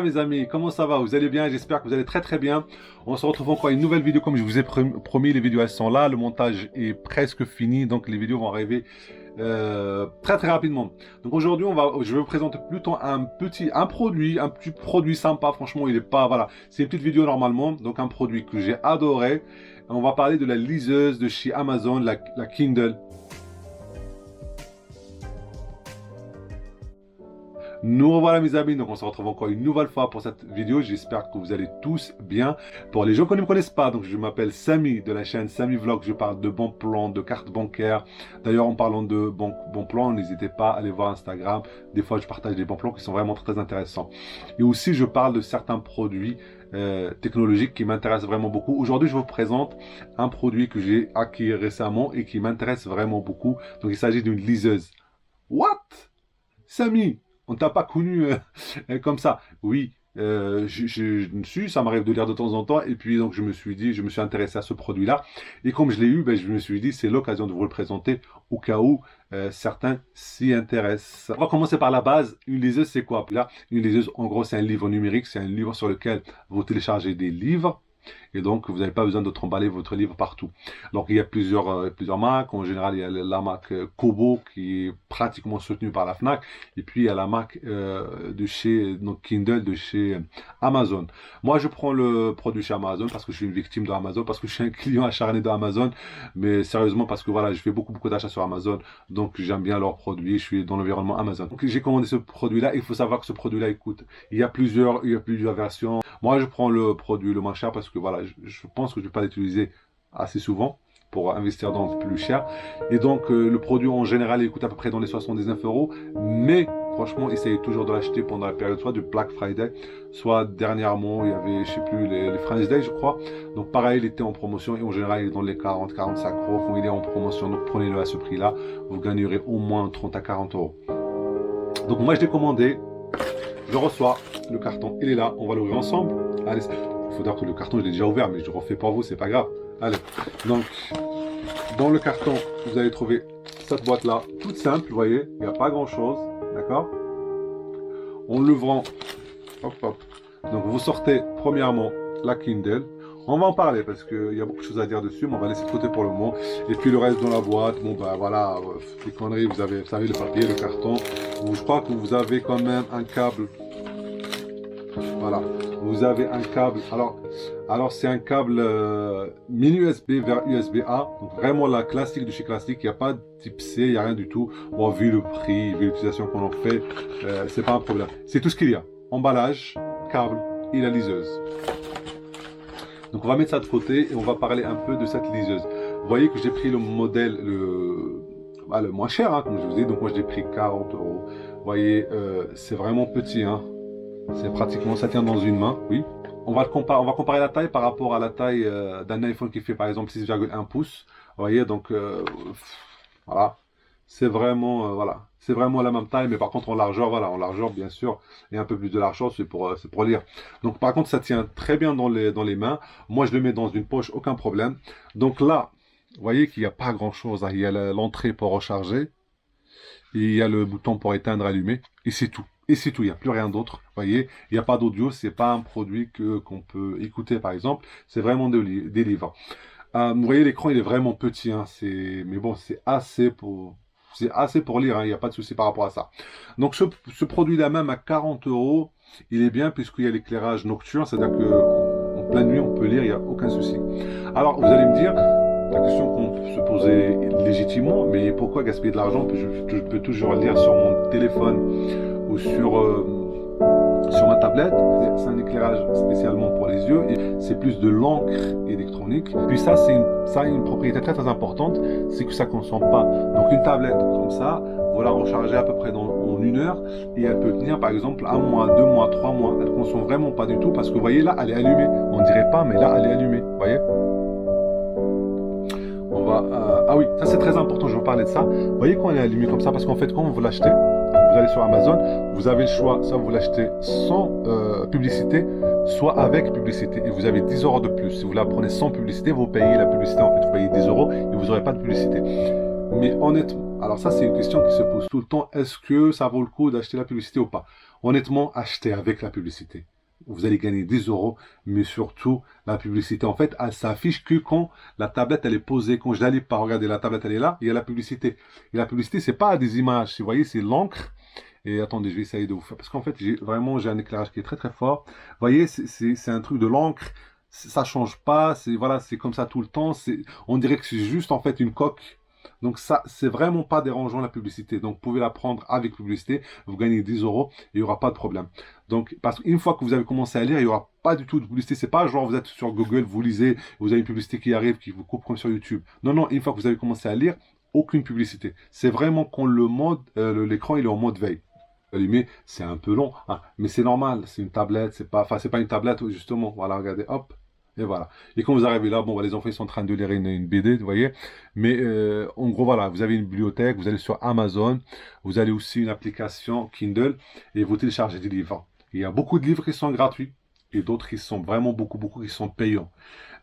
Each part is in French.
Mes amis, comment ça va? Vous allez bien? J'espère que vous allez très très bien. On se retrouve encore à une nouvelle vidéo comme je vous ai promis. Les vidéos elles sont là, le montage est presque fini, donc les vidéos vont arriver très très rapidement. Donc aujourd'hui je vais vous présenter plutôt un petit produit sympa. Franchement, il est pas, voilà, c'est une petite vidéo normalement, donc un produit que j'ai adoré. On va parler de la liseuse de chez Amazon, la Kindle. Nous revoilà mes amis, donc on se retrouve encore une nouvelle fois pour cette vidéo. J'espère que vous allez tous bien. Pour les gens qui ne me connaissent pas, donc je m'appelle Samy de la chaîne Samy Vlog. Je parle de bons plans, de cartes bancaires. D'ailleurs, en parlant de bons plans, n'hésitez pas à aller voir Instagram. Des fois, je partage des bons plans qui sont vraiment très intéressants. Et aussi, je parle de certains produits technologiques qui m'intéressent vraiment beaucoup. Aujourd'hui, je vous présente un produit que j'ai acquis récemment et qui m'intéresse vraiment beaucoup. Donc, il s'agit d'une liseuse. What? Samy, on t'a pas connu comme ça. Oui, ça m'arrive de lire de temps en temps. Et puis donc je me suis intéressé à ce produit-là. Et comme je l'ai eu, ben, je me suis dit, c'est l'occasion de vous le présenter au cas où certains s'y intéressent. On va commencer par la base. Une liseuse, c'est quoi? Là, une liseuse, en gros, c'est un livre numérique. C'est un livre sur lequel vous téléchargez des livres. Et donc, vous n'avez pas besoin de tremballer votre livre partout. Donc, il y a plusieurs marques. En général, il y a la marque Kobo qui est pratiquement soutenue par la Fnac. Et puis, il y a la marque de chez donc Kindle de chez Amazon. Moi, je prends le produit chez Amazon parce que je suis une victime de Amazon, parce que je suis un client acharné de Amazon. Mais sérieusement, parce que voilà, je fais beaucoup d'achats sur Amazon. Donc, j'aime bien leurs produits. Je suis dans l'environnement Amazon. Donc, j'ai commandé ce produit-là. Il faut savoir que ce produit-là, écoute, il y a plusieurs versions. Moi, je prends le produit le moins cher parce que voilà, je pense que je ne vais pas l'utiliser assez souvent pour investir dans le plus cher. Et donc, le produit en général, il coûte à peu près dans les 79 €. Mais franchement, essayez toujours de l'acheter pendant la période soit du Black Friday, soit dernièrement, il y avait, je sais plus, les Friends Day, je crois. Donc, pareil, il était en promotion et en général, il est dans les 40-45 € quand il est en promotion. Donc, prenez-le à ce prix-là. Vous gagnerez au moins 30 à 40 €. Donc, moi, je l'ai commandé. Je reçois le carton, il est là, on va l'ouvrir ensemble. Allez, il faut dire que le carton je l'ai déjà ouvert, mais je le refais pour vous, c'est pas grave. Allez, donc dans le carton, vous allez trouver cette boîte là, toute simple, vous voyez, il n'y a pas grand chose, d'accord. En l'ouvrant, hop hop, donc vous sortez premièrement la Kindle. On va en parler parce qu'il y a beaucoup de choses à dire dessus, mais on va laisser de côté pour le moment. Et puis le reste dans la boîte, bon ben voilà, des conneries, vous savez le papier, le carton. Je crois que vous avez quand même un câble. Voilà, vous avez un câble. Alors c'est un câble mini USB vers USB-A. Donc vraiment la classique de chez classique. Il n'y a pas de type C, il n'y a rien du tout. Bon, vu le prix, vu l'utilisation qu'on en fait, c'est pas un problème. C'est tout ce qu'il y a. Emballage, câble et la liseuse. Donc on va mettre ça de côté et on va parler un peu de cette liseuse. Vous voyez que j'ai pris le modèle le moins cher, hein, comme je vous dis. Donc moi j'ai pris 40 €. Vous voyez, c'est vraiment petit, hein. C'est pratiquement, ça tient dans une main, oui. On va comparer la taille par rapport à la taille d'un iPhone qui fait par exemple 6,1 pouces. Vous voyez, donc voilà. C'est vraiment, voilà. C'est vraiment la même taille, mais par contre en largeur, voilà, en largeur bien sûr, et un peu plus de largeur, c'est pour lire. Donc par contre, ça tient très bien dans les mains. Moi, je le mets dans une poche, aucun problème. Donc là, vous voyez qu'il n'y a pas grand-chose, hein. Il y a l'entrée pour recharger, et il y a le bouton pour éteindre, allumer, et c'est tout. Et c'est tout, il n'y a plus rien d'autre. Vous voyez, il n'y a pas d'audio, c'est pas un produit qu'on peut écouter par exemple, c'est vraiment des livres. Vous voyez, l'écran il est vraiment petit, hein, mais bon, c'est assez pour lire, hein, il n'y a pas de souci par rapport à ça. Donc ce produit-là même à 40 €, il est bien puisqu'il y a l'éclairage nocturne, c'est-à-dire qu'en pleine nuit on peut lire, il n'y a aucun souci. Alors vous allez me dire, la question qu'on peut se poser légitimement, mais pourquoi gaspiller de l'argent? Je peux toujours lire sur mon téléphone ou sur ma tablette. C'est un éclairage spécialement pour les yeux et c'est plus de l'encre électronique. Puis ça a une propriété très importante, c'est que ça ne consomme pas. Donc une tablette comme ça, vous la rechargez à peu près en 1 heure et elle peut tenir par exemple 1 mois, 2 mois, 3 mois. Elle ne consomme vraiment pas du tout parce que vous voyez là, elle est allumée. On dirait pas, mais là, elle est allumée. Vous voyez? Ah oui, ça c'est très important, je vais vous parler de ça. Vous voyez quand elle est allumée comme ça, parce qu'en fait quand vous l'achetez, vous allez sur Amazon, vous avez le choix, soit vous l'achetez sans publicité, soit avec publicité, et vous avez 10 € de plus. Si vous la prenez sans publicité, vous payez la publicité, en fait, vous payez 10 € et vous n'aurez pas de publicité. Mais honnêtement, Alors ça, c'est une question qui se pose tout le temps. Est-ce que ça vaut le coup d'acheter la publicité ou pas? Honnêtement, achetez avec la publicité. Vous allez gagner 10 euros, mais surtout, la publicité, en fait, elle s'affiche que quand la tablette, elle est posée. Quand je n'allais pas regarder la tablette, elle est là, il y a la publicité. Et la publicité, c'est pas des images. Vous voyez, c'est l'encre. Et attendez, je vais essayer de vous faire. Parce qu'en fait, j'ai un éclairage qui est très très fort. Vous voyez, c'est un truc de l'encre. Ça change pas. C'est voilà, c'est comme ça tout le temps. On dirait que c'est juste en fait une coque. Donc ça, c'est vraiment pas dérangeant la publicité. Donc vous pouvez la prendre avec publicité. Vous gagnez 10 euros et il n'y aura pas de problème. Donc parce qu'une fois que vous avez commencé à lire, il n'y aura pas du tout de publicité. C'est pas genre vous êtes sur Google, vous lisez, vous avez une publicité qui arrive, qui vous coupe comme sur YouTube. Non, non, une fois que vous avez commencé à lire, aucune publicité. C'est vraiment quand l'écran il est en mode veille. Allumé, c'est un peu long, hein, mais c'est normal, c'est une tablette, c'est pas une tablette, justement, voilà, regardez, hop, et voilà. Et quand vous arrivez là, bon, bah, les enfants, ils sont en train de lire une BD, vous voyez, mais en gros, voilà, vous avez une bibliothèque, vous allez sur Amazon, vous avez aussi une application Kindle, et vous téléchargez des livres. Il y a beaucoup de livres qui sont gratuits, et d'autres qui sont vraiment beaucoup qui sont payants.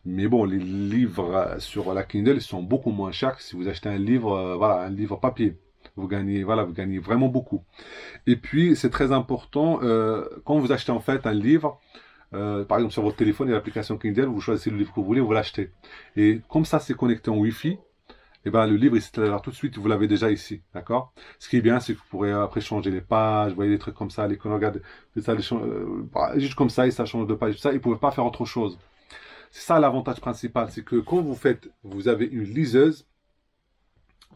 Mais bon, les livres sur la Kindle, ils sont beaucoup moins chers que si vous achetez un livre, voilà, un livre papier. Vous gagnez, voilà, vous gagnez vraiment beaucoup. Et puis, c'est très important, quand vous achetez en fait un livre, par exemple sur votre téléphone, il y a l'application Kindle, vous choisissez le livre que vous voulez, vous l'achetez. Et comme ça, c'est connecté en Wi-Fi, et ben, le livre, il s'installe tout de suite, vous l'avez déjà ici, d'accord? Ce qui est bien, c'est que vous pourrez après changer les pages, vous voyez des trucs comme ça, les regardez, ça, juste comme ça, et ça change de page, ça, ils ne pouvaient pas faire autre chose. C'est ça l'avantage principal, c'est que quand vous avez une liseuse,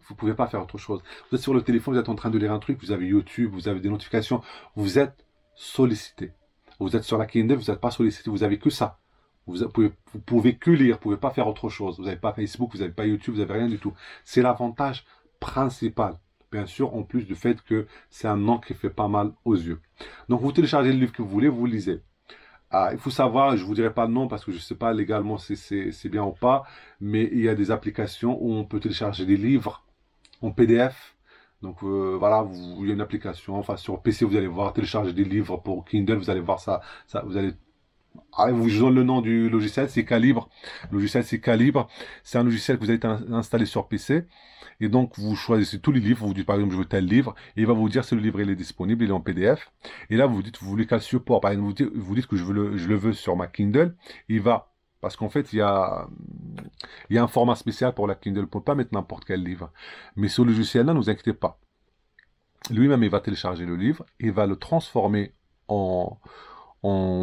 vous ne pouvez pas faire autre chose. Vous êtes sur le téléphone, vous êtes en train de lire un truc, vous avez YouTube, vous avez des notifications, vous êtes sollicité. Vous êtes sur la Kindle, vous n'êtes pas sollicité, vous avez que ça. Vous pouvez que lire, vous ne pouvez pas faire autre chose. Vous n'avez pas Facebook, vous n'avez pas YouTube, vous n'avez rien du tout. C'est l'avantage principal. Bien sûr, en plus du fait que c'est un nom qui fait pas mal aux yeux. Donc vous téléchargez le livre que vous voulez, vous lisez. Ah, il faut savoir, je ne vous dirai pas le nom parce que je ne sais pas légalement si c'est bien ou pas, mais il y a des applications où on peut télécharger des livres en PDF. Donc voilà, il y a une application, enfin sur PC vous allez voir télécharger des livres pour Kindle, vous allez voir ça, vous allez je vous donne le nom du logiciel, c'est Calibre. Le logiciel, c'est Calibre. C'est un logiciel que vous allez installer sur PC. Et donc, vous choisissez tous les livres. Vous dites, par exemple, je veux tel livre. Et il va vous dire si le livre il est disponible, il est en PDF. Et là, vous dites, vous voulez quel support. Par exemple, vous dites que je le veux sur ma Kindle. Il va. Parce qu'en fait, il y a un format spécial pour la Kindle. On ne peut pas mettre n'importe quel livre. Mais ce logiciel-là, ne vous inquiétez pas. Lui-même, il va télécharger le livre. Il va le transformer en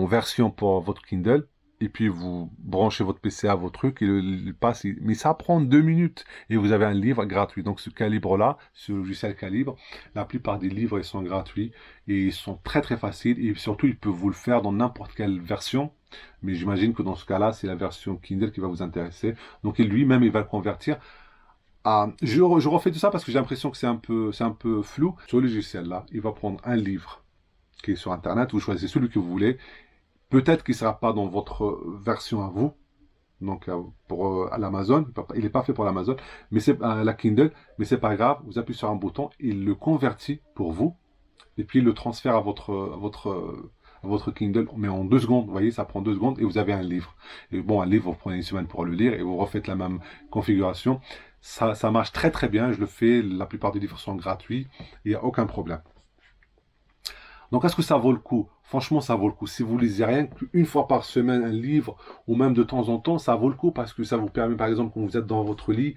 version pour votre Kindle, et puis vous branchez votre PC à vos trucs, et il passe, mais ça prend 2 minutes, et vous avez un livre gratuit. Donc ce Calibre-là, ce logiciel Calibre, la plupart des livres, ils sont gratuits, et ils sont très très faciles, et surtout, ils peuvent vous le faire dans n'importe quelle version, mais j'imagine que dans ce cas-là, c'est la version Kindle qui va vous intéresser. Donc lui-même, il va le convertir. Je refais tout ça parce que j'ai l'impression que c'est un peu flou. Ce logiciel-là, il va prendre un livre qui est sur Internet, vous choisissez celui que vous voulez. Peut-être qu'il ne sera pas dans votre version à vous, donc pour l'Amazon, il n'est pas fait pour l'Amazon, mais c'est la Kindle, mais c'est pas grave, vous appuyez sur un bouton, il le convertit pour vous, et puis il le transfère à votre Kindle, mais en 2 secondes, vous voyez, ça prend 2 secondes, et vous avez un livre. Et bon, un livre, vous prenez une semaine pour le lire, et vous refaites la même configuration. Ça marche très très bien, je le fais, la plupart des livres sont gratuits, il n'y a aucun problème. Donc, est-ce que ça vaut le coup? Franchement, ça vaut le coup. Si vous lisez rien qu'une fois par semaine un livre, ou même de temps en temps, ça vaut le coup parce que ça vous permet, par exemple, quand vous êtes dans votre lit,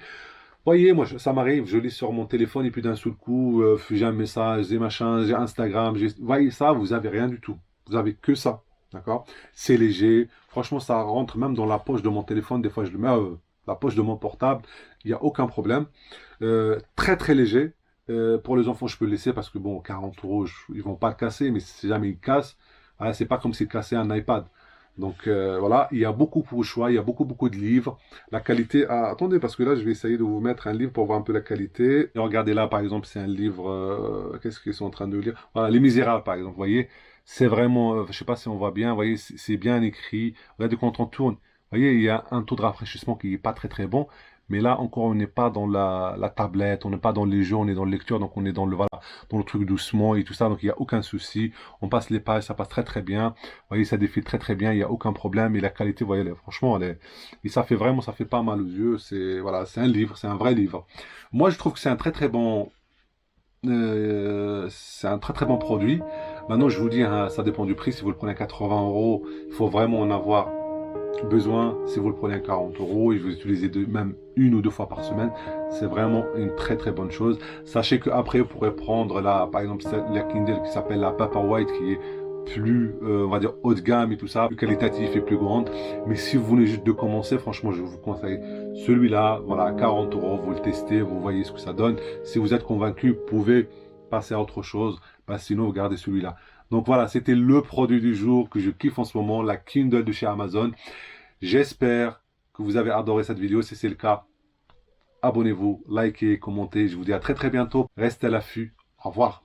voyez, moi, ça m'arrive, je lis sur mon téléphone et puis d'un seul coup, j'ai un message, j'ai machin, j'ai Instagram, voyez ça, vous avez rien du tout. Vous avez que ça, d'accord? C'est léger. Franchement, ça rentre même dans la poche de mon téléphone. Des fois, je le mets à la poche de mon portable. Il n'y a aucun problème. Très, très léger. Pour les enfants, je peux le laisser parce que bon, 40 euros, ils vont pas le casser, mais si jamais ils cassent, voilà, c'est pas comme s'ils cassaient un iPad. Donc voilà, il y a beaucoup de choix, il y a beaucoup de livres. La qualité, attendez, parce que là, je vais essayer de vous mettre un livre pour voir un peu la qualité. Et regardez là, par exemple, c'est un livre, qu'est-ce qu'ils sont en train de lire? Voilà, Les Misérables, par exemple, vous voyez, c'est vraiment, je sais pas si on voit bien, vous voyez, c'est bien écrit. Regardez quand on tourne, vous voyez, il y a un taux de rafraîchissement qui est pas très bon. Mais là, encore, on n'est pas dans la tablette, on n'est pas dans les jeux, on est dans le lecture, donc on est voilà, dans le truc doucement et tout ça, donc il n'y a aucun souci. On passe les pages, ça passe très bien. Vous voyez, ça défile très bien, il n'y a aucun problème. Et la qualité, vous voyez, franchement, et ça fait pas mal aux yeux. Voilà, c'est un livre, c'est un vrai livre. Moi, je trouve que c'est un très bon c'est un très très bon produit. Maintenant, je vous dis, hein, ça dépend du prix. Si vous le prenez à 80 euros, il faut vraiment en avoir besoin. Si vous le prenez à 40 euros et vous utilisez même 1 ou 2 fois par semaine, c'est vraiment une très très bonne chose. Sachez qu'après, vous pourrez prendre par exemple, la Kindle qui s'appelle la Paperwhite, qui est plus, on va dire, haut de gamme et tout ça, plus qualitatif et plus grande. Mais si vous voulez juste de commencer, franchement, je vous conseille celui-là. Voilà, à 40 euros, vous le testez, vous voyez ce que ça donne. Si vous êtes convaincu, vous pouvez passer à autre chose. Bah, sinon, vous gardez celui-là. Donc voilà, c'était le produit du jour que je kiffe en ce moment, la Kindle de chez Amazon. J'espère que vous avez adoré cette vidéo. Si c'est le cas, abonnez-vous, likez, commentez. Je vous dis à très très bientôt. Restez à l'affût. Au revoir.